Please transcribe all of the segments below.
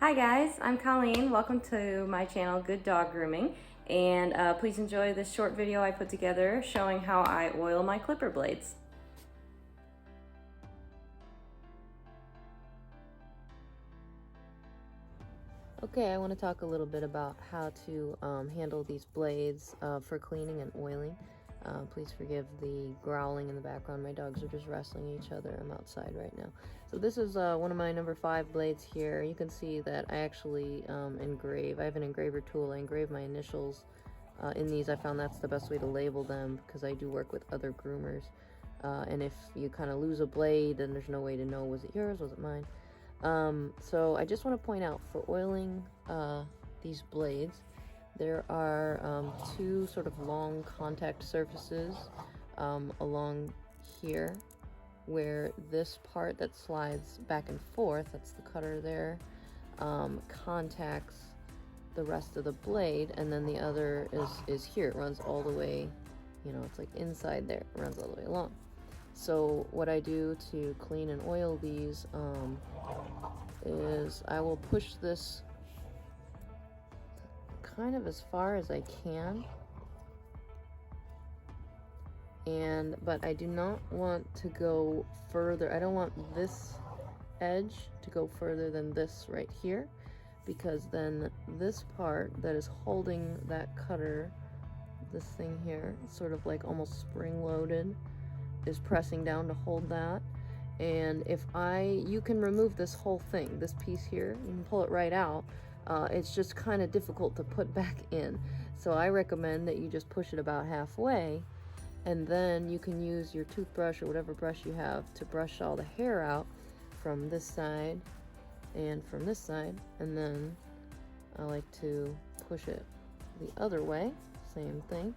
Hi guys, I'm Colleen. Welcome to my channel, Good Dog Grooming. And please enjoy this short video I put together showing how I oil my clipper blades. Okay, I want to talk a little bit about how to handle these blades for cleaning and oiling. Please forgive the growling in the background. My dogs are just wrestling each other. I'm outside right now. So this is one of my number 5 blades here. You can see that I actually engrave. I have an engraver tool. I engrave my initials in these. I found that's the best way to label them because I do work with other groomers. And if you kind of lose a blade, then there's no way to know, was it yours, was it mine? So I just want to point out for oiling these blades, there are 2 sort of long contact surfaces along here, where this part that slides back and forth, that's the cutter there, contacts the rest of the blade, and then the other is here. It runs all the way, it's like inside there, it runs all the way along. So what I do to clean and oil these is I will push this kind of as far as I can, but I do not want to go further. I don't want this edge to go further than this right here, because then this part that is holding that cutter, this thing here, sort of like almost spring-loaded, is pressing down to hold that. And if you can remove this whole thing, this piece here, you can pull it right out. It's just kind of difficult to put back in. So I recommend that you just push it about halfway, and then you can use your toothbrush or whatever brush you have to brush all the hair out from this side and from this side. And then I like to push it the other way, same thing,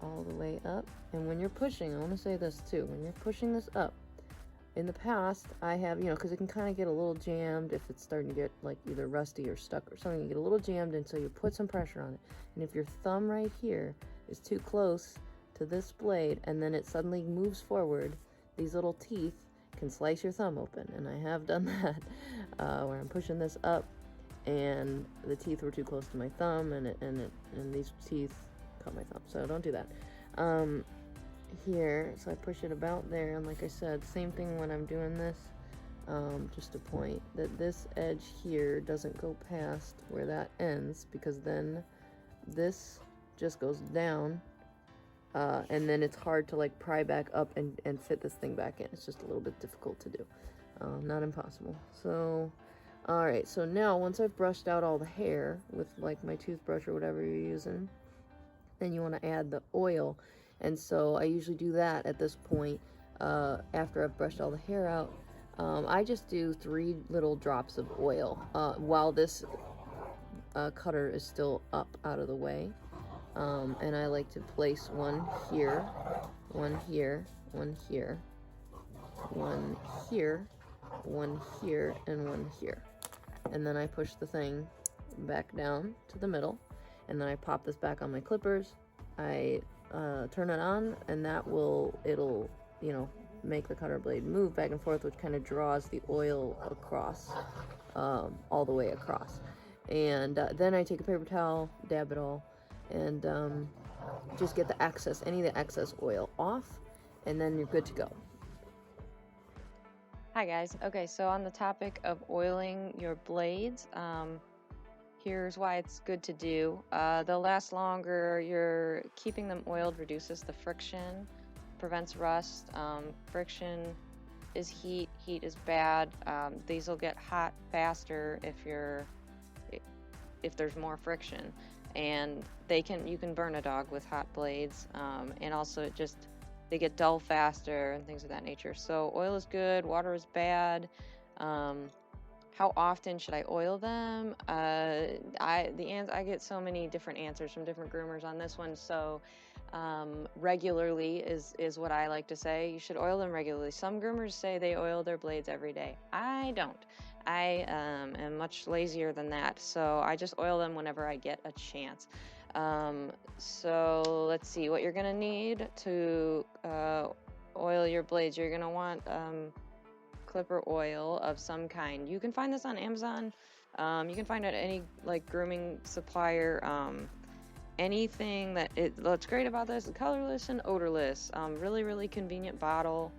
all the way up. And when you're pushing, I want to say this too, when you're pushing this up, in the past I have, because it can kind of get a little jammed if it's starting to get like either rusty or stuck or something. You get a little jammed, and so you put some pressure on it. And if your thumb right here is too close to this blade and then it suddenly moves forward, these little teeth can slice your thumb open. And I have done that where I'm pushing this up and the teeth were too close to my thumb, and these teeth cut my thumb. So don't do that. Here, so I push it about there, and like I said, same thing when I'm doing this, just a point that this edge here doesn't go past where that ends, because then this just goes down, and then it's hard to like pry back up and fit this thing back in. It's just a little bit difficult to do, not impossible. So alright, so now once I've brushed out all the hair with like my toothbrush or whatever you're using, then you want to add the oil. And so I usually do that at this point, after I've brushed all the hair out. I just do 3 little drops of oil while this cutter is still up out of the way. And I like to place one here, one here, one here, one here, one here, and one here. And then I push the thing back down to the middle, and then I pop this back on my clippers. I turn it on, and it'll make the cutter blade move back and forth, which kind of draws the oil across, all the way across. And then I take a paper towel, dab it all, and just get any of the excess oil off, and then you're good to go. Hi guys. Okay, so on the topic of oiling your blades, here's why it's good to do. They'll last longer. You're keeping them oiled reduces the friction, prevents rust. Friction is heat. Heat is bad. These will get hot faster if there's more friction, and you can burn a dog with hot blades. And also they get dull faster and things of that nature. So oil is good. Water is bad. How often should I oil them? I get so many different answers from different groomers on this one. So regularly is what I like to say. You should oil them regularly. Some groomers say they oil their blades every day. I don't. I am much lazier than that. So I just oil them whenever I get a chance. So let's see what you're gonna need to oil your blades. You're gonna want clipper oil of some kind. You can find this on Amazon. You can find it at any like grooming supplier. Anything what's great about this is colorless and odorless. Really, really convenient bottle.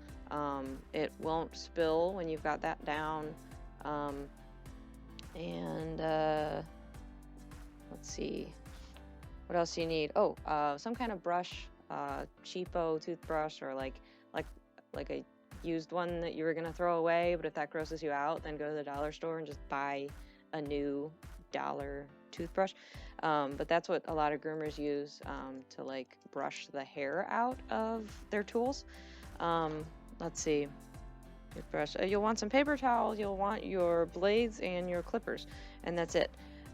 It won't spill when you've got that down. Let's see, what else do you need? Oh, some kind of brush, cheapo toothbrush, or like a used one that you were gonna throw away. But if that grosses you out, then go to the dollar store and just buy a new dollar toothbrush. But that's what a lot of groomers use to like brush the hair out of their tools. Let's see, toothbrush. You'll want some paper towels, you'll want your blades and your clippers, and that's it.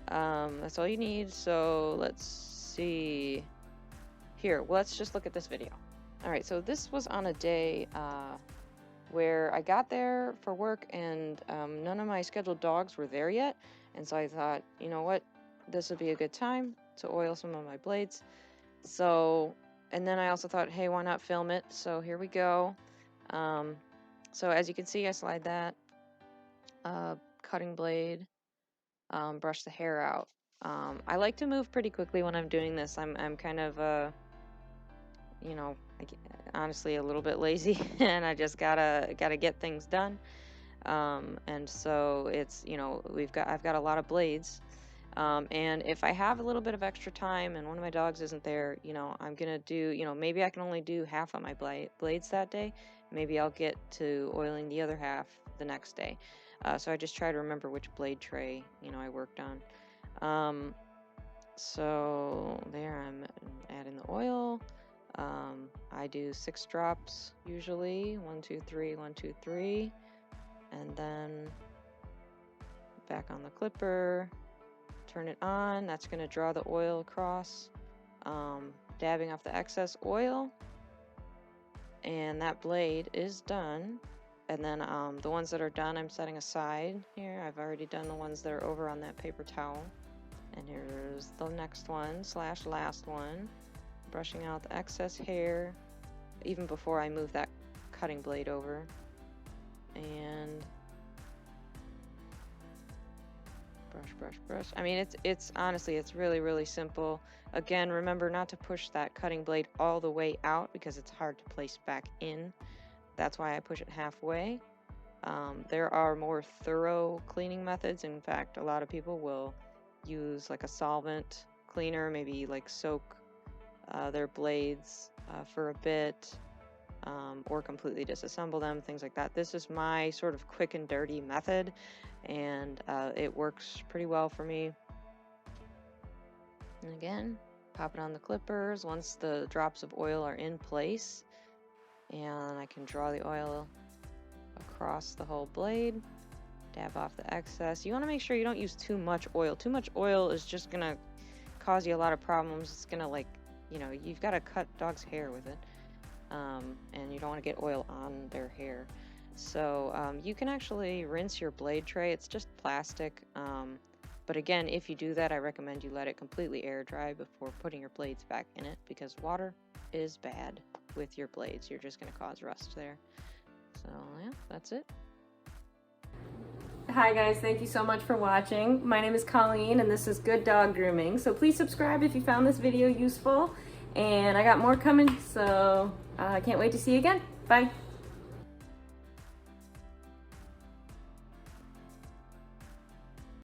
That's all you need. So let's see here. Let's just look at this video. All right, so this was on a day where I got there for work, and none of my scheduled dogs were there yet. And so I thought, you know what, this would be a good time to oil some of my blades. So, and then I also thought, hey, why not film it? So here we go. So as you can see, I slide that cutting blade, brush the hair out. I like to move pretty quickly when I'm doing this. I'm kind of you know, honestly a little bit lazy, and I just gotta get things done. And so it's, you know, I've got a lot of blades, and if I have a little bit of extra time and one of my dogs isn't there, you know, I'm gonna do, you know, maybe I can only do half of my blades that day. Maybe I'll get to oiling the other half the next day. So I just try to remember which blade tray, you know, I worked on. So there, I'm adding the oil. I do 6 drops usually, 1, 2, 3, 1, 2, 3, and then back on the clipper, turn it on. That's going to draw the oil across, dabbing off the excess oil, and that blade is done. And then the ones that are done, I'm setting aside here. I've already done the ones that are over on that paper towel, and here's the next one / last one. Brushing out the excess hair even before I move that cutting blade over, and brush. I mean, it's honestly, it's really, really simple. Again, remember not to push that cutting blade all the way out because it's hard to place back in. That's why I push it halfway. There are more thorough cleaning methods. In fact, a lot of people will use like a solvent cleaner, maybe like soak their blades for a bit, or completely disassemble them, things like that. This is my sort of quick and dirty method, and it works pretty well for me. And again, pop it on the clippers once the drops of oil are in place, and I can draw the oil across the whole blade, dab off the excess. You want to make sure you don't use too much oil. Too much oil is just gonna cause you a lot of problems. It's gonna, like, you know, you've got to cut dogs' hair with it, and you don't want to get oil on their hair. So you can actually rinse your blade tray. It's just plastic, but again, if you do that, I recommend you let it completely air dry before putting your blades back in it, because water is bad with your blades. You're just going to cause rust there. So yeah, that's it. Hi guys, thank you so much for watching. My name is Colleen and this is Good Dog Grooming. So please subscribe if you found this video useful, and I got more coming, so I can't wait to see you again. Bye.